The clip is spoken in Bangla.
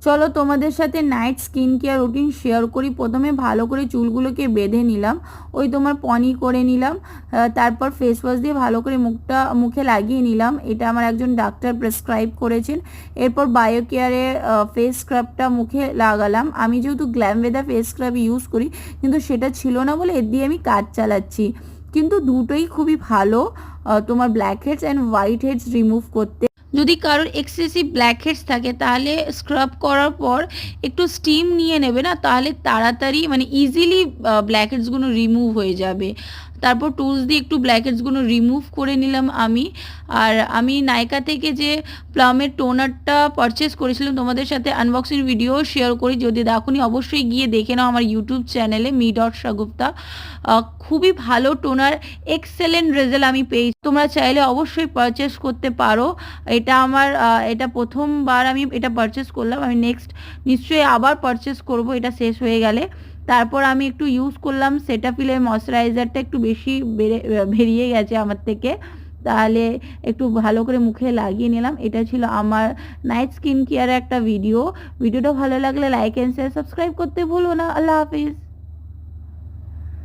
চলো তোমাদের সাথে night skin care routine share করি। প্রথমে ভালো করে চুলগুলোকে বেঁধে নিলাম, ওই তোমার পনি করে নিলাম। তারপর ফেস ওয়াশ দিয়ে ভালো করে মুখে লাগিয়ে নিলাম। এটা আমার একজন ডাক্তার প্রেসক্রাইব করেছেন। এরপর বায়ো কেয়ারের ফেস স্ক্রাবটা মুখে লাগালাম। আমি যেহেতু গ্ল্যামভেদা ফেস স্ক্রাব ইউজ করি, কিন্তু সেটা ছিল না বলে এর দিয়ে আমি কাজ চালাচ্ছি। কিন্তু দুটোই খুবই ভালো তোমার black heads and white heads remove করতে। যদি কারোর এক্সেসিভ ব্ল্যাক হেডস থাকে তাহলে স্ক্রাব করার পর একটু স্টিম নিয়ে নেবে না, তাহলে তাড়াতাড়ি মানে ইজিলি ব্ল্যাক হেডসগুলো রিমুভ হয়ে যাবে। তারপর টুলস দিয়ে একটু ব্ল্যাক হেডসগুলো রিমুভ করে নিলাম আমি। আর আমি নাইকা থেকে যে প্লামের টোনারটা পারচেস করেছিলাম তোমাদের সাথে আনবক্সিং ভিডিও শেয়ার করি, যদি দেখোনি অবশ্যই গিয়ে দেখে নাও আমার ইউটিউব চ্যানেলে মি.শাগুপ্তা। খুবই ভালো টোনার, এক্সেলেন্ট রেজাল্ট আমি পেয়েছি। তোমরা চাইলে অবশ্যই পারচেস করতে পারো। এটা আমার এটা প্রথমবার আমি এটা পারচেস করলাম, আমি নেক্সট নিশ্চয়ই আবার পারচেস করব এটা শেষ হয়ে গেলে। তারপর আমি একটু ইউজ করলাম সেটাফিলের ময়শ্চারাইজারটা, একটু বেশি বেরিয়ে গেছে আমার থেকে, তাহলে একটু ভালো করে মুখে লাগিয়ে নিলাম। এটা ছিল আমার নাইট স্কিন কেয়ারের একটা ভিডিওটা ভালো লাগলে লাইক অ্যান্ড শেয়ার সাবস্ক্রাইব করতে ভুলো না। আল্লাহ হাফিজ।